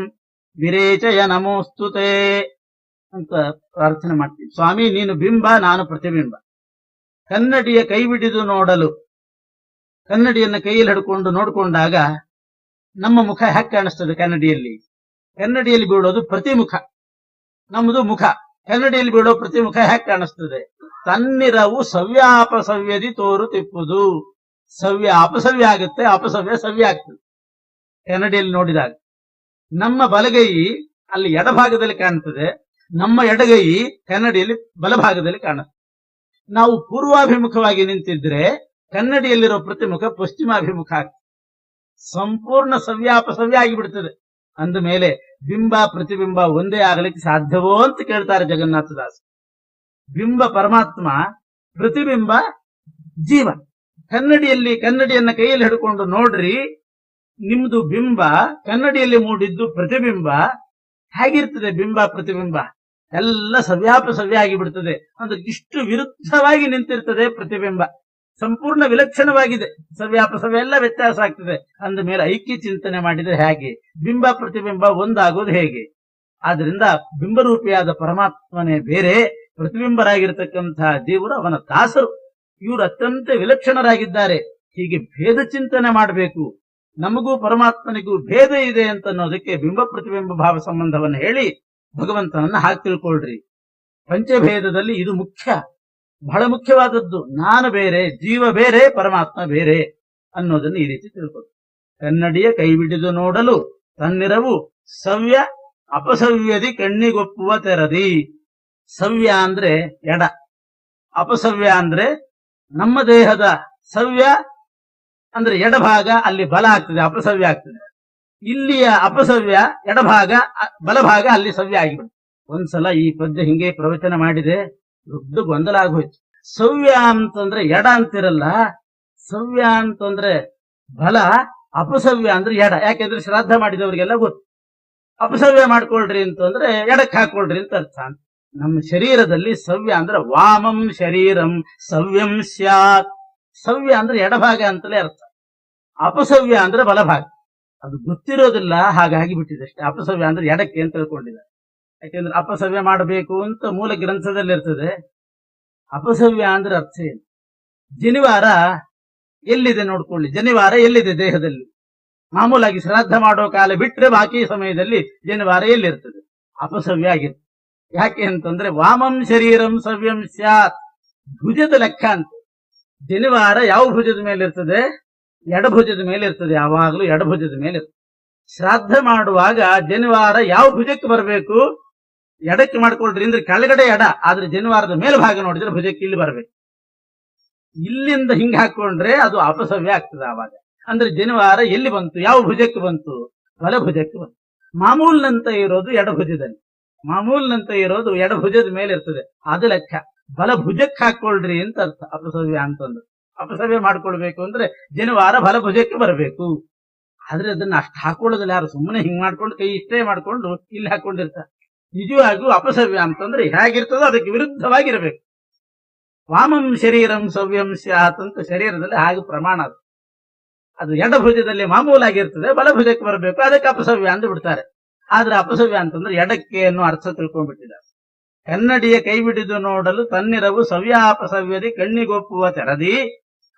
ವಿರೇಚಯ ನಮೋಸ್ತುತೆ ಅಂತ ಪ್ರಾರ್ಥನೆ ಮಾಡ್ತೀವಿ. ಸ್ವಾಮಿ ನೀನು ಬಿಂಬ, ನಾನು ಪ್ರತಿಬಿಂಬ. ಕನ್ನಡಿಯ ಕೈ ಬಿಡಿದು ನೋಡಲು, ಕನ್ನಡಿಯನ್ನ ಕೈಯಲ್ಲಿ ಹಿಡ್ಕೊಂಡು ನೋಡ್ಕೊಂಡಾಗ ನಮ್ಮ ಮುಖ ಹ್ಯಾಕ್ ಕಾಣಿಸ್ತದೆ? ಕನ್ನಡಿಯಲ್ಲಿ ಬೀಳೋದು ಪ್ರತಿಮುಖ, ನಮ್ಮದು ಮುಖ. ಕನ್ನಡಿಯಲ್ಲಿ ಬೀಳೋ ಪ್ರತಿಮುಖ ಹ್ಯಾಕ್ ಕಾಣಿಸ್ತದೆ? ತನ್ನಿರವು ಸವ್ಯಾಪ ಸವ್ಯದಿ ತೋರು ತಿಪ್ಪುದು. ಸವ್ಯ ಅಪಸವ್ಯ ಆಗುತ್ತೆ, ಅಪಸವ್ಯ ಸವ್ಯ ಆಗ್ತದೆ ಕನ್ನಡಿಯಲ್ಲಿ ನೋಡಿದಾಗ. ನಮ್ಮ ಬಲಗೈ ಅಲ್ಲಿ ಎಡಭಾಗದಲ್ಲಿ ಕಾಣ್ತದೆ, ನಮ್ಮ ಎಡಗೈ ಕನ್ನಡಿಯಲ್ಲಿ ಬಲಭಾಗದಲ್ಲಿ ಕಾಣುತ್ತೆ. ನಾವು ಪೂರ್ವಾಭಿಮುಖವಾಗಿ ನಿಂತಿದ್ರೆ ಕನ್ನಡಿಯಲ್ಲಿರೋ ಪ್ರತಿಮುಖ ಪಶ್ಚಿಮಾಭಿಮುಖ ಆಗ್ತದೆ. ಸಂಪೂರ್ಣ ಸವ್ಯಾಪಸವ್ಯ ಆಗಿಬಿಡ್ತದೆ. ಅಂದ ಮೇಲೆ ಬಿಂಬ ಪ್ರತಿಬಿಂಬ ಒಂದೇ ಆಗಲಿಕ್ಕೆ ಸಾಧ್ಯವೋ ಅಂತ ಕೇಳ್ತಾರೆ ಜಗನ್ನಾಥದಾಸ. ಬಿಂಬ ಪರಮಾತ್ಮ, ಪ್ರತಿಬಿಂಬ ಜೀವ. ಕನ್ನಡಿಯನ್ನ ಕೈಯಲ್ಲಿ ಹಿಡ್ಕೊಂಡು ನೋಡ್ರಿ, ನಿಮ್ದು ಬಿಂಬ, ಕನ್ನಡಿಯಲ್ಲಿ ಮೂಡಿದ್ದು ಪ್ರತಿಬಿಂಬ. ಹೇಗಿರ್ತದೆ ಬಿಂಬ ಪ್ರತಿಬಿಂಬ? ಎಲ್ಲ ಸವ್ಯಾಪಸವ್ಯ ಆಗಿಬಿಡ್ತದೆ. ಅಂದ್ರೆ ಇಷ್ಟು ವಿರುದ್ಧವಾಗಿ ನಿಂತಿರ್ತದೆ ಪ್ರತಿಬಿಂಬ. ಸಂಪೂರ್ಣ ವಿಲಕ್ಷಣವಾಗಿದೆ. ಸವ್ಯಾಪಸವ್ಯ ಎಲ್ಲ ವ್ಯತ್ಯಾಸ ಆಗ್ತದೆ. ಅಂದ ಮೇಲೆ ಐಕ್ಯ ಚಿಂತನೆ ಮಾಡಿದ್ರೆ ಹೇಗೆ? ಬಿಂಬ ಪ್ರತಿಬಿಂಬ ಒಂದಾಗೋದು ಹೇಗೆ? ಆದ್ರಿಂದ ಬಿಂಬರೂಪಿಯಾದ ಪರಮಾತ್ಮನೇ ಬೇರೆ, ಪ್ರತಿಬಿಂಬರಾಗಿರ್ತಕ್ಕಂತಹ ದೇವರು ಅವನ ದಾಸರು. ಇವರು ಅತ್ಯಂತ ವಿಲಕ್ಷಣರಾಗಿದ್ದಾರೆ. ಹೀಗೆ ಭೇದ ಚಿಂತನೆ ಮಾಡಬೇಕು. ನಮಗೂ ಪರಮಾತ್ಮನಿಗೂ ಭೇದ ಇದೆ ಅಂತ ಅನ್ನೋದಕ್ಕೆ ಬಿಂಬ ಪ್ರತಿಬಿಂಬ ಭಾವ ಸಂಬಂಧವನ್ನು ಹೇಳಿ ಭಗವಂತನನ್ನ ಹಾಗೆ ತಿಳ್ಕೊಳ್ರಿ. ಪಂಚಭೇದದಲ್ಲಿ ಇದು ಮುಖ್ಯ, ಬಹಳ ಮುಖ್ಯವಾದದ್ದು. ನಾನು ಬೇರೆ, ಜೀವ ಬೇರೆ, ಪರಮಾತ್ಮ ಬೇರೆ ಅನ್ನೋದನ್ನು ಈ ರೀತಿ ತಿಳ್ಕೊಳ್ಳಿ. ಕನ್ನಡಿಯ ಕೈಬಿಡಿದು ನೋಡಲು ತನ್ನಿರವು ಸವ್ಯ ಅಪಸವ್ಯದಿ ಕಣ್ಣಿಗೊಪ್ಪುವ ತೆರದಿ. ಸವ್ಯ ಅಂದ್ರೆ ಎಡ, ಅಪಸವ್ಯ ಅಂದ್ರೆ ನಮ್ಮ ದೇಹದ ಸವ್ಯ ಅಂದ್ರೆ ಎಡಭಾಗ ಅಲ್ಲಿ ಬಲ ಆಗ್ತದೆ, ಅಪಸವ್ಯ ಆಗ್ತದೆ. ಇಲ್ಲಿಯ ಅಪಸವ್ಯ ಎಡಭಾಗ, ಬಲಭಾಗ ಅಲ್ಲಿ ಸವ್ಯ ಆಗಿಬಿಡುತ್ತೆ. ಒಂದ್ಸಲ ಈ ಪದ್ಯ ಹಿಂಗೆ ಪ್ರವಚನ ಮಾಡಿದೆ, ದೊಡ್ಡ ಗೊಂದಲ ಆಗೋಯ್ತು. ಸವ್ಯ ಅಂತಂದ್ರೆ ಎಡ ಅಂತಿರಲ್ಲ, ಸವ್ಯ ಅಂತಂದ್ರೆ ಬಲ, ಅಪಸವ್ಯ ಅಂದ್ರೆ ಎಡ. ಯಾಕೆಂದ್ರೆ ಶ್ರಾದ್ದ ಮಾಡಿದವರಿಗೆಲ್ಲ ಗೊತ್ತು. ಅಪಸವ್ಯ ಮಾಡ್ಕೊಳ್ರಿ ಅಂತಂದ್ರೆ ಎಡಕ್ಕೆ ಹಾಕೊಳ್ರಿ ಅಂತ ಅರ್ಥ. ನಮ್ಮ ಶರೀರದಲ್ಲಿ ಸವ್ಯ ಅಂದ್ರೆ ವಾಮಂ ಶರೀರಂ ಸವ್ಯಂ ಸ್ಯಾತ್. ಸವ್ಯ ಅಂದ್ರೆ ಎಡಭಾಗ ಅಂತಲೇ ಅರ್ಥ, ಅಪಸವ್ಯ ಅಂದ್ರೆ ಬಲಭಾಗ. ಅದು ಗೊತ್ತಿರೋದಿಲ್ಲ, ಹಾಗಾಗಿ ಬಿಟ್ಟಿದೆ ಅಷ್ಟೇ. ಅಪಸವ್ಯ ಅಂದ್ರೆ ಎಡಕ್ಕೆ ಅಂತ ತಿಳ್ಕೊಂಡಿದ್ದಾರೆ. ಯಾಕೆಂದ್ರೆ ಅಪಸವ್ಯ ಮಾಡಬೇಕು ಅಂತ ಮೂಲ ಗ್ರಂಥದಲ್ಲಿ ಇರ್ತದೆ. ಅಪಸವ್ಯ ಅಂದ್ರೆ ಅರ್ಥ ಏನು? ಜನಿವಾರ ಎಲ್ಲಿದೆ ನೋಡ್ಕೊಳ್ಳಿ. ಜನಿವಾರ ಎಲ್ಲಿದೆ ದೇಹದಲ್ಲಿ? ಮಾಮೂಲಾಗಿ ಶ್ರಾದ್ದ ಮಾಡೋ ಕಾಲ ಬಿಟ್ರೆ ಬಾಕಿ ಸಮಯದಲ್ಲಿ ಜನಿವಾರ ಎಲ್ಲಿರ್ತದೆ? ಅಪಸವ್ಯ ಆಗಿರ್ತದೆ. ಯಾಕೆ ಅಂತಂದ್ರೆ ವಾಮಂ ಶರೀರಂ ಸವ್ಯಂ ಸ್ಯಾತ್, ಭುಜದ ಲೆಕ್ಕ ಅಂತ. ಜನಿವಾರ ಯಾವ ಭುಜದ ಮೇಲೆ ಇರ್ತದೆ? ಎಡಭುಜದ ಮೇಲೆ ಇರ್ತದೆ, ಯಾವಾಗಲೂ ಎಡಭುಜದ ಮೇಲೆ ಇರ್ತದೆ. ಶ್ರಾದ್ದ ಮಾಡುವಾಗ ಜನಿವಾರ ಯಾವ ಭುಜಕ್ಕೆ ಬರಬೇಕು? ಎಡಕ್ಕೆ ಮಾಡ್ಕೊಳ್ರಿ ಅಂದ್ರೆ ಕೆಳಗಡೆ ಎಡ, ಆದ್ರೆ ಜನಿವಾರದ ಮೇಲ್ಭಾಗ ನೋಡಿದ್ರೆ ಭುಜಕ್ಕೆ ಇಲ್ಲಿ ಬರಬೇಕು. ಇಲ್ಲಿಂದ ಹಿಂಗೆ ಹಾಕೊಂಡ್ರೆ ಅದು ಅಪಸವ್ಯ ಆಗ್ತದೆ. ಆವಾಗ ಅಂದ್ರೆ ಜನಿವಾರ ಎಲ್ಲಿ ಬಂತು? ಯಾವ ಭುಜಕ್ಕೆ ಬಂತು? ಬಲಭುಜಕ್ಕೆ ಬಂತು. ಮಾಮೂಲ್ನಂತ ಇರೋದು ಎಡಭುಜದಲ್ಲಿ, ಮಾಮೂಲ್ನಂತ ಇರೋದು ಎಡಭುಜದ ಮೇಲೆ ಇರ್ತದೆ, ಅದು ಲೆಕ್ಕ. ಬಲಭುಜಕ್ಕೆ ಹಾಕೊಳ್ರಿ ಅಂತ ಅರ್ಥ ಅಪಸವ್ಯ ಅಂತಂದ್ರೆ. ಅಪಸವ್ಯ ಮಾಡ್ಕೊಳ್ಬೇಕು ಅಂದ್ರೆ ಜನಿವಾರ ಬಲಭುಜಕ್ಕೆ ಬರಬೇಕು. ಆದ್ರೆ ಅದನ್ನ ಅಷ್ಟು ಹಾಕೊಳ್ಳೋದಿಲ್ಲ ಯಾರು. ಸುಮ್ಮನೆ ಹಿಂಗ್ ಮಾಡ್ಕೊಂಡು ಕೈ ಇಷ್ಟೇ ಮಾಡ್ಕೊಂಡು ಇಲ್ಲಿ ಹಾಕೊಂಡಿರ್ತಾರೆ. ನಿಜವಾಗಿಯೂ ಅಪಸವ್ಯ ಅಂತಂದ್ರೆ ಹೇಗಿರ್ತದೋ ಅದಕ್ಕೆ ವಿರುದ್ಧವಾಗಿರ್ಬೇಕು. ವಾಮಂ ಶರೀರಂ ಸವ್ಯಂ ಸ್ಯಾತ್ ಅಂತ ಶರೀರದಲ್ಲಿ ಹಾಗೆ ಪ್ರಮಾಣ. ಅದು ಎಡಭುಜದಲ್ಲಿ ಮಾಮೂಲಾಗಿರ್ತದೆ, ಬಲಭುಜಕ್ಕೆ ಬರಬೇಕು, ಅದಕ್ಕೆ ಅಪಸವ್ಯ ಅಂತ ಬಿಡ್ತಾರೆ. ಆದ್ರೆ ಅಪಸವ್ಯ ಅಂತಂದ್ರೆ ಎಡಕ್ಕೆ ಅನ್ನೋ ಅರ್ಥ ತಿಳ್ಕೊಂಡ್ಬಿಟ್ಟಿದ್ದಾರೆ. ಕನ್ನಡಿಯ ಕೈಬಿಡಿದು ನೋಡಲು ತನ್ನಿರವು ಸವ್ಯಾಪಸವ್ಯದಿ ಕಣ್ಣಿಗೊಪ್ಪುವ ತೆರದಿ.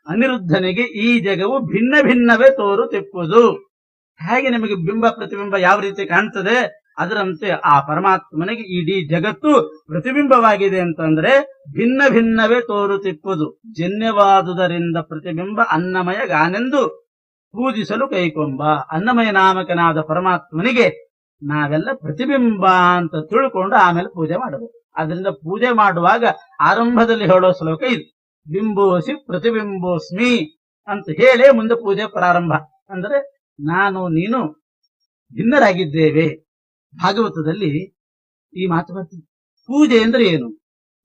ಅನಿರುದ್ಧನಿಗೆ ಈ ಜಗವು ಭಿನ್ನ ಭಿನ್ನವೇ ತೋರು ತಿಪ್ಪುದು. ಹೇಗೆ ನಿಮಗೆ ಬಿಂಬ ಪ್ರತಿಬಿಂಬ ಯಾವ ರೀತಿ ಕಾಣ್ತದೆ, ಅದರಂತೆ ಆ ಪರಮಾತ್ಮನಿಗೆ ಇಡೀ ಜಗತ್ತು ಪ್ರತಿಬಿಂಬವಾಗಿದೆ ಅಂತಂದ್ರೆ ಭಿನ್ನ ಭಿನ್ನವೇ ತೋರು ತಿಪ್ಪುದು. ಜನ್ಯವಾದುದರಿಂದ ಪ್ರತಿಬಿಂಬ ಅನ್ನಮಯ ಗಾನೆಂದು ಪೂಜಿಸಲು ಕೈಕೊಂಬ. ಅನ್ನಮಯ ನಾಮಕನಾದ ಪರಮಾತ್ಮನಿಗೆ ನಾವೆಲ್ಲ ಪ್ರತಿಬಿಂಬ ಅಂತ ತಿಳ್ಕೊಂಡು ಆಮೇಲೆ ಪೂಜೆ ಮಾಡಬೇಕು. ಅದರಿಂದ ಪೂಜೆ ಮಾಡುವಾಗ ಆರಂಭದಲ್ಲಿ ಹೇಳೋ ಶ್ಲೋಕ ಇದು, ಬಿಂಬೋಸಿ ಪ್ರತಿಬಿಂಬೋಸ್ಮಿ ಅಂತ ಹೇಳಿ ಮುಂದೆ ಪೂಜೆ ಪ್ರಾರಂಭ. ಅಂದ್ರೆ ನಾನು ನೀನು ಭಿನ್ನರಾಗಿದ್ದೇವೆ. ಭಾಗವತದಲ್ಲಿ ಈ ಮಾತು ಬರ್ತೀವಿ. ಪೂಜೆ ಅಂದ್ರೆ ಏನು?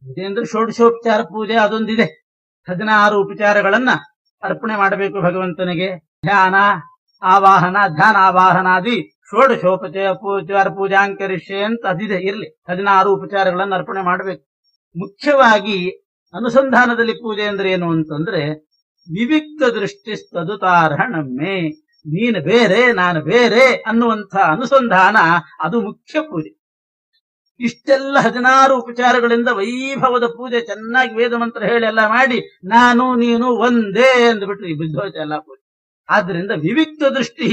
ಪೂಜೆ ಅಂದ್ರೆ ಷೋಡಶೋಪಚಾರ ಪೂಜೆ ಅದೊಂದಿದೆ. 16 ಉಪಚಾರಗಳನ್ನ ಅರ್ಪಣೆ ಮಾಡಬೇಕು ಭಗವಂತನಿಗೆ. ಧ್ಯಾನ ಆವಾಹನ, ಧ್ಯಾನ ಆವಾಹನಾದಿ ಷೋಡಶೋಪಚಾರ ಪೂಜಾಂಕರಿಷ್ಯೆ ಅಂತ ಅದಿದೆ. ಇರ್ಲಿ, 16 ಉಪಚಾರಗಳನ್ನು ಅರ್ಪಣೆ ಮಾಡಬೇಕು. ಮುಖ್ಯವಾಗಿ ಅನುಸಂಧಾನದಲ್ಲಿ ಪೂಜೆ ಅಂದ್ರೆ ಏನು ಅಂತಂದ್ರೆ ವಿವಿಕ್ತ ದೃಷ್ಟಿಸ್ತದುತಾರ್ಹಣಮ್ಮೆ. ನೀನು ಬೇರೆ ನಾನು ಬೇರೆ ಅನ್ನುವಂಥ ಅನುಸಂಧಾನ, ಅದು ಮುಖ್ಯ ಪೂಜೆ. ಇಷ್ಟೆಲ್ಲ 16 ಉಪಚಾರಗಳಿಂದ ವೈಭವದ ಪೂಜೆ ಚೆನ್ನಾಗಿ ವೇದ ಮಂತ್ರ ಹೇಳಿ ಎಲ್ಲ ಮಾಡಿ ನಾನು ನೀನು ಒಂದೇ ಅಂದ್ಬಿಟ್ರೆ ಬಿದ್ದೋಯ್ತ ಎಲ್ಲ ಪೂಜೆ. ಆದ್ರಿಂದ ವಿವಿಕ್ತ ದೃಷ್ಟಿ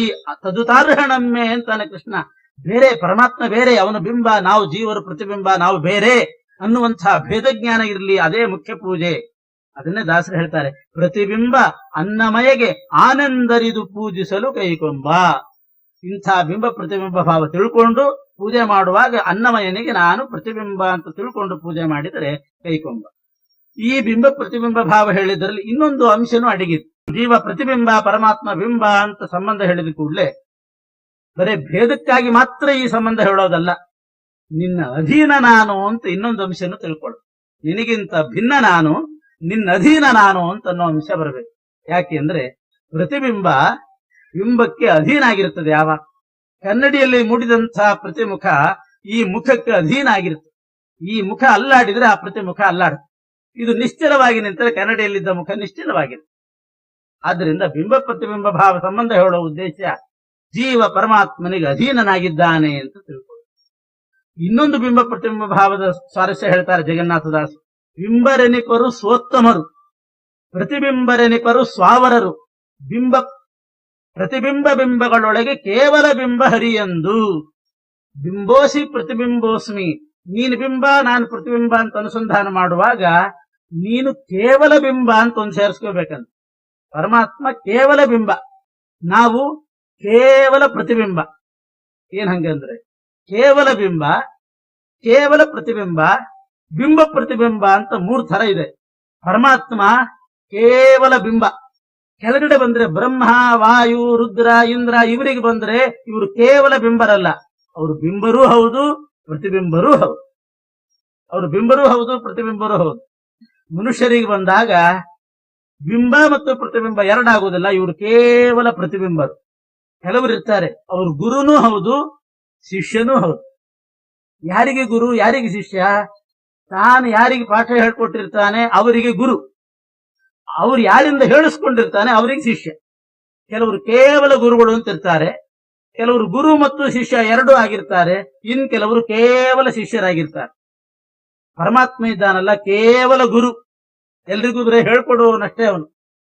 ತದುತಾರ್ಹಣಮ್ಮೆ ಅಂತಾನೆ ಕೃಷ್ಣ. ಬೇರೆ, ಪರಮಾತ್ಮ ಬೇರೆ, ಅವನ ಬಿಂಬ, ನಾವು ಜೀವರು ಪ್ರತಿಬಿಂಬ, ನಾವು ಬೇರೆ ಅನ್ನುವಂಥ ಭೇದ ಜ್ಞಾನ ಇರಲಿ, ಅದೇ ಮುಖ್ಯ ಪೂಜೆ. ಅದನ್ನೇ ದಾಸರು ಹೇಳ್ತಾರೆ, ಪ್ರತಿಬಿಂಬ ಅನ್ನಮಯಗೆ ಆನಂದರಿದು ಪೂಜಿಸಲು ಕೈಕೊಂಬ. ಇಂಥ ಬಿಂಬ ಪ್ರತಿಬಿಂಬ ಭಾವ ತಿಳ್ಕೊಂಡು ಪೂಜೆ ಮಾಡುವಾಗ ಅನ್ನಮಯನಿಗೆ ನಾನು ಪ್ರತಿಬಿಂಬ ಅಂತ ತಿಳ್ಕೊಂಡು ಪೂಜೆ ಮಾಡಿದರೆ ಕೈಕೊಂಬ. ಈ ಬಿಂಬ ಪ್ರತಿಬಿಂಬ ಭಾವ ಹೇಳಿದ್ರಲ್ಲಿ ಇನ್ನೊಂದು ಅಂಶನೂ ಅಡಗಿತ್ತು. ಜೀವ ಪ್ರತಿಬಿಂಬ, ಪರಮಾತ್ಮ ಬಿಂಬ ಅಂತ ಸಂಬಂಧ ಹೇಳಿದ ಕೂಡಲೇ ಬರೇ ಭೇದಕ್ಕಾಗಿ ಮಾತ್ರ ಈ ಸಂಬಂಧ ಹೇಳೋದಲ್ಲ, ನಿನ್ನ ಅಧೀನ ನಾನು ಅಂತ ಇನ್ನೊಂದು ಅಂಶನು ತಿಳ್ಕೊಳ್ಳು. ನಿನಗಿಂತ ಭಿನ್ನ ನಾನು, ನಿನ್ನ ಅಧೀನ ನಾನು ಅಂತ ಅನ್ನೋ ಅಂಶ ಬರಬೇಕು. ಯಾಕೆ ಅಂದ್ರೆ ಪ್ರತಿಬಿಂಬ ಬಿಂಬಕ್ಕೆ ಅಧೀನ ಆಗಿರ್ತದೆ. ಯಾವಾಗ ಕನ್ನಡಿಯಲ್ಲಿ ಮೂಡಿದಂತಹ ಪ್ರತಿಮುಖ ಈ ಮುಖಕ್ಕೆ ಅಧೀನ ಆಗಿರುತ್ತೆ. ಈ ಮುಖ ಅಲ್ಲಾಡಿದ್ರೆ ಆ ಪ್ರತಿಮುಖ ಅಲ್ಲಾಡುತ್ತೆ. ಇದು ನಿಶ್ಚಲವಾಗಿ ನಿಂತರೆ ಕನ್ನಡಿಯಲ್ಲಿದ್ದ ಮುಖ ನಿಶ್ಚಲವಾಗಿದೆ. ಆದ್ದರಿಂದ ಬಿಂಬ ಪ್ರತಿಬಿಂಬ ಭಾವ ಸಂಬಂಧ ಹೇಳೋ ಉದ್ದೇಶ ಜೀವ ಪರಮಾತ್ಮನಿಗೆ ಅಧೀನನಾಗಿದ್ದಾನೆ ಅಂತ ತಿಳ್ಕೊಳ್ಳಿ. ಇನ್ನೊಂದು ಬಿಂಬ ಪ್ರತಿಬಿಂಬ ಭಾವದ ಸ್ವಾರಸ್ಯ ಹೇಳ್ತಾರೆ ಜಗನ್ನಾಥದಾಸರು. ಬಿಂಬರೆನಿಪರು ಸ್ವೋತ್ತಮರು, ಪ್ರತಿಬಿಂಬರೆನಿಪರು ಸ್ವಾವರರು, ಬಿಂಬ ಪ್ರತಿಬಿಂಬ ಬಿಂಬಗಳೊಳಗೆ ಕೇವಲ ಬಿಂಬ ಹರಿಯಂದು. ಬಿಂಬೋಸಿ ಪ್ರತಿಬಿಂಬೋಸ್ಮಿ, ನೀನು ಬಿಂಬ ನಾನು ಪ್ರತಿಬಿಂಬ ಅಂತ ಅನುಸಂಧಾನ ಮಾಡುವಾಗ ನೀನು ಕೇವಲ ಬಿಂಬ ಅಂತ ಒಂದು ಸೇರಿಸ್ಕೋಬೇಕಂತ. ಪರಮಾತ್ಮ ಕೇವಲ ಬಿಂಬ, ನಾವು ಕೇವಲ ಪ್ರತಿಬಿಂಬ. ಏನ್ ಹಂಗಂದ್ರೆ ಕೇವಲ ಬಿಂಬ, ಕೇವಲ ಪ್ರತಿಬಿಂಬ, ಬಿಂಬ ಪ್ರತಿಬಿಂಬ ಅಂತ 3 ಥರ ಇದೆ. ಪರಮಾತ್ಮ ಕೇವಲ ಬಿಂಬ. ಕೆಳಗಡೆ ಬಂದ್ರೆ ಬ್ರಹ್ಮ, ವಾಯು, ರುದ್ರ, ಇಂದ್ರ ಇವರಿಗೆ ಬಂದ್ರೆ ಇವರು ಕೇವಲ ಬಿಂಬರಲ್ಲ, ಅವರು ಬಿಂಬರೂ ಹೌದು ಪ್ರತಿಬಿಂಬರೂ ಹೌದು. ಅವರು ಬಿಂಬರೂ ಹೌದು ಪ್ರತಿಬಿಂಬರೂ ಹೌದು. ಮನುಷ್ಯರಿಗೆ ಬಂದಾಗ ಬಿಂಬ ಮತ್ತು ಪ್ರತಿಬಿಂಬ ಎರಡಾಗುವುದಿಲ್ಲ, ಇವರು ಕೇವಲ ಪ್ರತಿಬಿಂಬರು. ಕೆಲವರು ಇರ್ತಾರೆ ಅವರು ಗುರುನೂ ಹೌದು ಶಿಷ್ಯನೂ ಹೌದು. ಯಾರಿಗೆ ಗುರು ಯಾರಿಗೆ ಶಿಷ್ಯ? ತಾನು ಯಾರಿಗೆ ಪಾಠ ಹೇಳ್ಕೊಟ್ಟಿರ್ತಾನೆ ಅವರಿಗೆ ಗುರು, ಅವ್ರು ಯಾರಿಂದ ಹೇಳಿಸ್ಕೊಂಡಿರ್ತಾನೆ ಅವರಿಗೆ ಶಿಷ್ಯ. ಕೆಲವರು ಕೇವಲ ಗುರುಗಳು ಅಂತ ಇರ್ತಾರೆ, ಕೆಲವರು ಗುರು ಮತ್ತು ಶಿಷ್ಯ ಎರಡೂ ಆಗಿರ್ತಾರೆ, ಇನ್ ಕೆಲವರು ಕೇವಲ ಶಿಷ್ಯರಾಗಿರ್ತಾರೆ. ಪರಮಾತ್ಮ ಇದ್ದಾನಲ್ಲ ಕೇವಲ ಗುರು, ಎಲ್ರಿಗೂ ಬರೇ ಹೇಳ್ಕೊಡುವವನಷ್ಟೇ ಅವನು,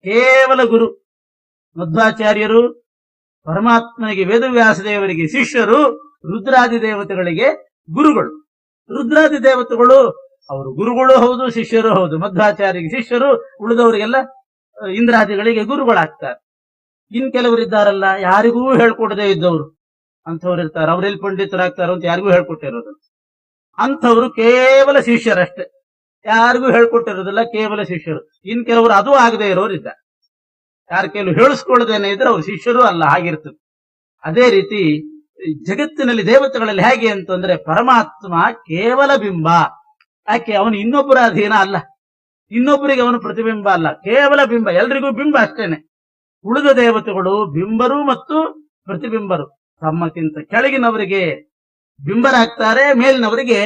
ಕೇವಲ ಗುರು. ಮಧ್ವಾಚಾರ್ಯರು ಪರಮಾತ್ಮನಿಗೆ ವೇದವ್ಯಾಸ ದೇವರಿಗೆ ಶಿಷ್ಯರು, ರುದ್ರಾದಿ ದೇವತೆಗಳಿಗೆ ಗುರುಗಳು. ರುದ್ರಾದಿ ದೇವತೆಗಳು ಅವರು ಗುರುಗಳು ಹೌದು ಶಿಷ್ಯರು ಹೌದು. ಮಧ್ವಾಚಾರ್ಯರಿಗೆ ಶಿಷ್ಯರು, ಉಳಿದವರಿಗೆಲ್ಲ ಇಂದ್ರಾದಿಗಳಿಗೆ ಗುರುಗಳಾಗ್ತಾರೆ. ಇನ್ ಕೆಲವರಿದ್ದಾರಲ್ಲ ಯಾರಿಗೂ ಹೇಳ್ಕೊಡದೇ ಇದ್ದವರು ಅಂಥವ್ರು ಇರ್ತಾರೆ, ಅವರೆಲ್ಲಿ ಪಂಡಿತರಾಗ್ತಾರೋ ಅಂತ ಯಾರಿಗೂ ಹೇಳ್ಕೊಟ್ಟಿರೋದು. ಅಂಥವ್ರು ಕೇವಲ ಶಿಷ್ಯರಷ್ಟೇ, ಯಾರಿಗೂ ಹೇಳ್ಕೊಟ್ಟಿರೋದಿಲ್ಲ, ಕೇವಲ ಶಿಷ್ಯರು. ಇನ್ ಕೆಲವರು ಅದೂ ಆಗದೆ ಇರೋರು ಇದ್ದಾರೆ, ಯಾರು ಕೆಲವು ಹೇಳಿಸ್ಕೊಳ್ಳದೇನೆ ಇದ್ರೆ ಅವ್ರು ಶಿಷ್ಯರು ಅಲ್ಲ, ಹಾಗಿರ್ತದೆ. ಅದೇ ರೀತಿ ಜಗತ್ತಿನಲ್ಲಿ ದೇವತೆಗಳಲ್ಲಿ ಹೇಗೆ ಅಂತಂದ್ರೆ ಪರಮಾತ್ಮ ಕೇವಲ ಬಿಂಬ. ಯಾಕೆ? ಅವನು ಇನ್ನೊಬ್ಬರ ಅಧೀನ ಅಲ್ಲ, ಇನ್ನೊಬ್ಬರಿಗೆ ಅವನು ಪ್ರತಿಬಿಂಬ ಅಲ್ಲ, ಕೇವಲ ಬಿಂಬ, ಎಲ್ರಿಗೂ ಬಿಂಬ ಅಷ್ಟೇನೆ. ಉಳಿದ ದೇವತೆಗಳು ಬಿಂಬರು ಮತ್ತು ಪ್ರತಿಬಿಂಬರು, ತಮ್ಮಕ್ಕಿಂತ ಕೆಳಗಿನವರಿಗೆ ಬಿಂಬರಾಗ್ತಾರೆ, ಮೇಲಿನವರಿಗೆ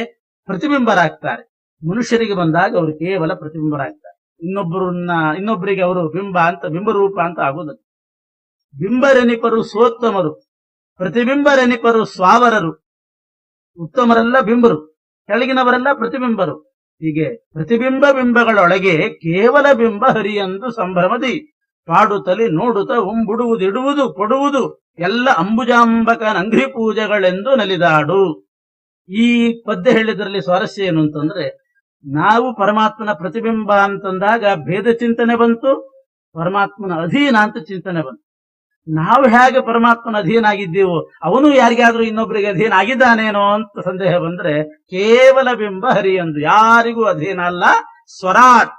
ಪ್ರತಿಬಿಂಬರಾಗ್ತಾರೆ. ಮನುಷ್ಯರಿಗೆ ಬಂದಾಗ ಅವರು ಕೇವಲ ಪ್ರತಿಬಿಂಬರಾಗ್ತಾರೆ, ಇನ್ನೊಬ್ಬರಿಗೆ ಅವರು ಬಿಂಬ ಅಂತ ಬಿಂಬರೂಪ ಅಂತ ಆಗುವುದಿಲ್ಲ. ಬಿಂಬರೆನಿಪರು ಸೋತ್ತಮರು, ಪ್ರತಿಬಿಂಬರೆನಿಪರು ಸ್ವಾವರರು. ಉತ್ತಮರೆಲ್ಲ ಬಿಂಬರು, ಕೆಳಗಿನವರೆಲ್ಲ ಪ್ರತಿಬಿಂಬರು. ಹೀಗೆ ಪ್ರತಿಬಿಂಬ ಬಿಂಬಗಳೊಳಗೆ ಕೇವಲ ಬಿಂಬ ಹರಿಯಂದು ಸಂಭ್ರಮದಿ ಪಾಡುತ್ತಲಿ ನೋಡುತ್ತ ಉಂಬುಡುವುದಿಡುವುದು ಕೊಡುವುದು ಎಲ್ಲ ಅಂಬುಜಾಂಬಕನ ಅಂಗ್ರಿ ಪೂಜೆಗಳೆಂದು ನಲಿದಾಡು. ಈ ಪದ್ಯ ಹೇಳಿದ್ರಲ್ಲಿ ಸ್ವಾರಸ್ಯ ಏನು ಅಂತಂದ್ರೆ, ನಾವು ಪರಮಾತ್ಮನ ಪ್ರತಿಬಿಂಬ ಅಂತಂದಾಗ ಭೇದ ಚಿಂತನೆ ಬಂತು, ಪರಮಾತ್ಮನ ಅಧೀನ ಅಂತ ಚಿಂತನೆ ಬಂತು. ನಾವು ಹೇಗೆ ಪರಮಾತ್ಮನ ಅಧೀನ ಆಗಿದ್ದೀವೋ ಅವನು ಯಾರಿಗಾದ್ರೂ ಇನ್ನೊಬ್ಬರಿಗೆ ಅಧೀನ ಆಗಿದ್ದಾನೇನೋ ಅಂತ ಸಂದೇಹ ಬಂದ್ರೆ ಕೇವಲ ಬಿಂಬ ಹರಿಯಂದು, ಯಾರಿಗೂ ಅಧೀನ ಅಲ್ಲ. ಸ್ವರಾಟ್,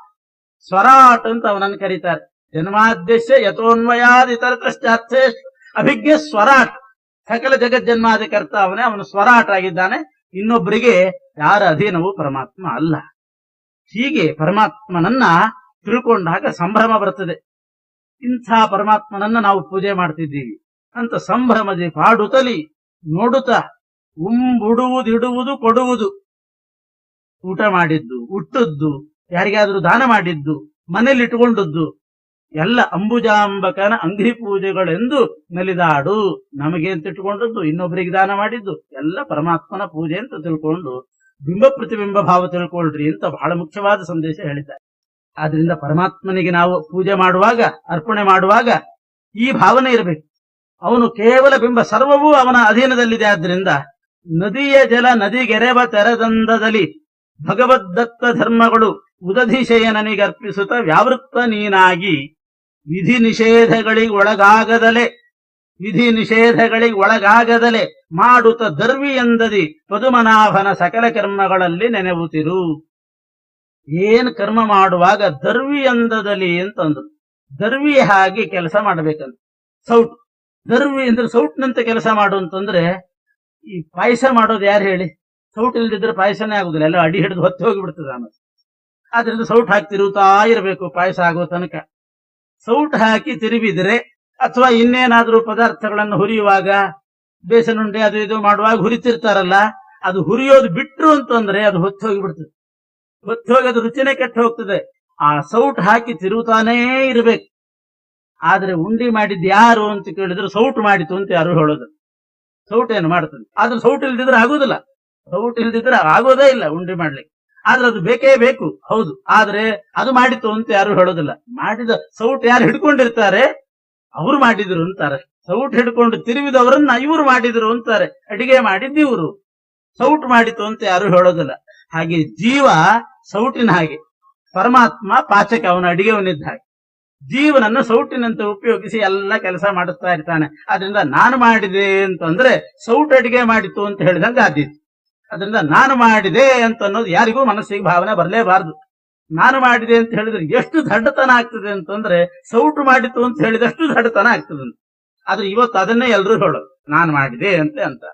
ಸ್ವರಾಟ್ ಅಂತ ಅವನನ್ನು ಕರೀತಾರೆ. ಜನ್ಮಾದ್ಯಸ್ಯ ಯಥೋನ್ವಯಾದಿತರತಶ್ಚಾರ್ಥೇ ಅಭಿಜ್ಞ ಸ್ವರಾಟ್, ಸಕಲ ಜಗಜ್ಜನ್ಮಾದಿಕರ್ತ ಅವನೇ, ಅವನು ಸ್ವರಾಟ್ ಆಗಿದ್ದಾನೆ, ಇನ್ನೊಬ್ಬರಿಗೆ ಯಾರ ಅಧೀನವೂ ಪರಮಾತ್ಮ ಅಲ್ಲ. ಹೀಗೆ ಪರಮಾತ್ಮನನ್ನ ತಿಳ್ಕೊಂಡಾಗ ಸಂಭ್ರಮ ಬರ್ತದೆ. ಇಂಥ ಪರಮಾತ್ಮನನ್ನ ನಾವು ಪೂಜೆ ಮಾಡ್ತಿದ್ದೀವಿ ಅಂತ ಸಂಭ್ರಮದಿ ಪಾಡುತ್ತಲಿ ನೋಡುತ್ತ ಉಂಬುಡುವುದಿಡುವುದು ಕೊಡುವುದು, ಊಟ ಮಾಡಿದ್ದು, ಉಟ್ಟದ್ದು, ಯಾರಿಗಾದ್ರೂ ದಾನ ಮಾಡಿದ್ದು, ಮನೇಲಿ ಇಟ್ಟುಕೊಂಡದ್ದು ಎಲ್ಲ ಅಂಬುಜಾಂಬಕನ ಅಂಗ್ರಿ ಪೂಜೆಗಳೆಂದು ನಲಿದಾಡು. ನಮಗೆ ಅಂತ ಇಟ್ಟುಕೊಂಡದ್ದು, ಇನ್ನೊಬ್ಬರಿಗೆ ದಾನ ಮಾಡಿದ್ದು ಎಲ್ಲ ಪರಮಾತ್ಮನ ಪೂಜೆ ಅಂತ ತಿಳ್ಕೊಂಡು ಬಿಂಬ ಪ್ರತಿಬಿಂಬ ಭಾವ ತಿಳ್ಕೊಳ್ರಿ ಅಂತ ಬಹಳ ಮುಖ್ಯವಾದ ಸಂದೇಶ ಹೇಳಿದ್ದಾರೆ. ಆದ್ರಿಂದ ಪರಮಾತ್ಮನಿಗೆ ನಾವು ಪೂಜೆ ಮಾಡುವಾಗ, ಅರ್ಪಣೆ ಮಾಡುವಾಗ ಈ ಭಾವನೆ ಇರಬೇಕು. ಅವನು ಕೇವಲ ಬಿಂಬ, ಸರ್ವವೂ ಅವನ ಅಧೀನದಲ್ಲಿದೆ. ಆದ್ರಿಂದ ನದಿಯ ಜಲ ನದಿಗೆರೆವ ತೆರದಂದದಲ್ಲಿ ಭಗವದ್ದತ್ತ ಧರ್ಮಗಳು ಉದಧಿಶಯನನಿಗೆ ಅರ್ಪಿಸುತ್ತ ವ್ಯಾವೃತ್ತ ನೀನಾಗಿ ವಿಧಿ ನಿಷೇಧಗಳಿಗೆ ಒಳಗಾಗದಲೆ ಮಾಡುತ್ತ ದರ್ವಿ ಎಂದದಿ ಪದುಮನಾಭನ ಸಕಲ ಕರ್ಮಗಳಲ್ಲಿ ನೆನೆವುತ್ತಿರು. ಏನ್ ಕರ್ಮ ಮಾಡುವಾಗ ದರ್ವಿ ಎಂದದಲ್ಲಿ ಅಂತಂದ್ರು. ದರ್ವಿ ಹಾಗೆ ಕೆಲಸ ಮಾಡಬೇಕಂತ, ಸೌಟ್. ದರ್ವಿ ಅಂದ್ರೆ ಸೌಟ್ನಂತೆ ಕೆಲಸ ಮಾಡು ಅಂತಂದ್ರೆ, ಈ ಪಾಯಸ ಮಾಡೋದು ಯಾರು ಹೇಳಿ? ಸೌಟ್ ಇಲ್ದಿದ್ರೆ ಪಾಯಸನೇ ಆಗುದಿಲ್ಲ, ಎಲ್ಲ ಅಡಿ ಹಿಡಿದು ಹೊತ್ತು ಹೋಗಿಬಿಡ್ತದೆ ಆಮೇಲೆ. ಆದ್ರಿಂದ ಸೌಟ್ ಹಾಕಿ ತಿರುಗುತ್ತಾ ಇರಬೇಕು ಪಾಯಸ ಆಗೋ ತನಕ. ಸೌಟ್ ಹಾಕಿ ತಿರುವಿದ್ರೆ ಅಥವಾ ಇನ್ನೇನಾದ್ರೂ ಪದಾರ್ಥಗಳನ್ನು ಹುರಿಯುವಾಗ, ಬೇಸನುಂಡೆ ಅದು ಇದು ಮಾಡುವಾಗ ಹುರಿತಿರ್ತಾರಲ್ಲ, ಅದು ಹುರಿಯೋದು ಬಿಟ್ರು ಅಂತಂದ್ರೆ ಅದು ಹೊತ್ತು ಹೋಗಿಬಿಡ್ತದೆ, ಹೊತ್ತು ಹೋಗಿ ಅದು ರುಚಿನೇ ಕೆಟ್ಟು ಹೋಗ್ತದೆ. ಆ ಸೌಟ್ ಹಾಕಿ ತಿರುಗುತ್ತಾನೇ ಇರ್ಬೇಕು. ಆದ್ರೆ ಉಂಡಿ ಮಾಡಿದ್ ಯಾರು ಅಂತ ಕೇಳಿದ್ರೆ ಸೌಟ್ ಮಾಡಿತು ಅಂತ ಯಾರು ಹೇಳೋದು. ಸೌಟ್ ಏನು ಮಾಡ್ತದೆ, ಆದ್ರೆ ಸೌಟ್ ಇಲ್ದಿದ್ರೆ ಆಗೋದಿಲ್ಲ, ಸೌಟ್ ಇಲ್ದಿದ್ರೆ ಆಗೋದೇ ಇಲ್ಲ ಉಂಡಿ ಮಾಡ್ಲಿಕ್ಕೆ. ಆದ್ರೆ ಅದು ಬೇಕೇ ಬೇಕು, ಹೌದು. ಆದ್ರೆ ಅದು ಮಾಡಿತು ಅಂತ ಯಾರು ಹೇಳೋದಿಲ್ಲ. ಮಾಡಿದ ಸೌಟ್ ಯಾರು ಹಿಡ್ಕೊಂಡಿರ್ತಾರೆ ಅವ್ರು ಮಾಡಿದ್ರು ಅಂತಾರೆ. ಸೌಟ್ ಹಿಡ್ಕೊಂಡು ತಿರುವಿದವರನ್ನ ಇವರು ಮಾಡಿದ್ರು ಅಂತಾರೆ. ಅಡಿಗೆ ಮಾಡಿದ್ದು ಇವರು, ಸೌಟ್ ಮಾಡಿತು ಅಂತ ಯಾರು ಹೇಳೋದಿಲ್ಲ. ಹಾಗೆ ಜೀವ ಸೌಟಿನ ಹಾಗೆ, ಪರಮಾತ್ಮ ಪಾಚಕ, ಅವನ ಅಡಿಗೆವನಿದ್ದ ಹಾಗೆ. ಜೀವನನ್ನು ಸೌಟಿನಂತೆ ಉಪಯೋಗಿಸಿ ಎಲ್ಲ ಕೆಲಸ ಮಾಡಿಸ್ತಾ ಇರ್ತಾನೆ. ಆದ್ರಿಂದ ನಾನು ಮಾಡಿದೆ ಅಂತಂದ್ರೆ ಸೌಟ್ ಅಡಿಗೆ ಮಾಡಿತು ಅಂತ ಹೇಳಿದಂಗೆ ಆದೀತು. ಅದರಿಂದ ನಾನು ಮಾಡಿದೆ ಅಂತ ಅನ್ನೋದು ಯಾರಿಗೂ ಮನಸ್ಸಿಗೆ ಭಾವನೆ ಬರಲೇಬಾರದು. ನಾನು ಮಾಡಿದೆ ಅಂತ ಹೇಳಿದ್ರೆ ಎಷ್ಟು ದಡ್ಡತನ ಆಗ್ತದೆ ಅಂತಂದ್ರೆ ಸೌಟು ಮಾಡಿತು ಅಂತ ಹೇಳಿದಷ್ಟು ದಡ್ಡತನ ಆಗ್ತದೆ. ಆದ್ರೆ ಇವತ್ತು ಅದನ್ನೇ ಎಲ್ರು ಹೇಳೋದು, ನಾನು ಮಾಡಿದೆ ಅಂತ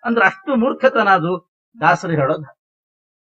ಅಂದ್ರೆ ಅಷ್ಟು ಮೂರ್ಖತನ ಅದು ದಾಸರು ಹೇಳೋದು.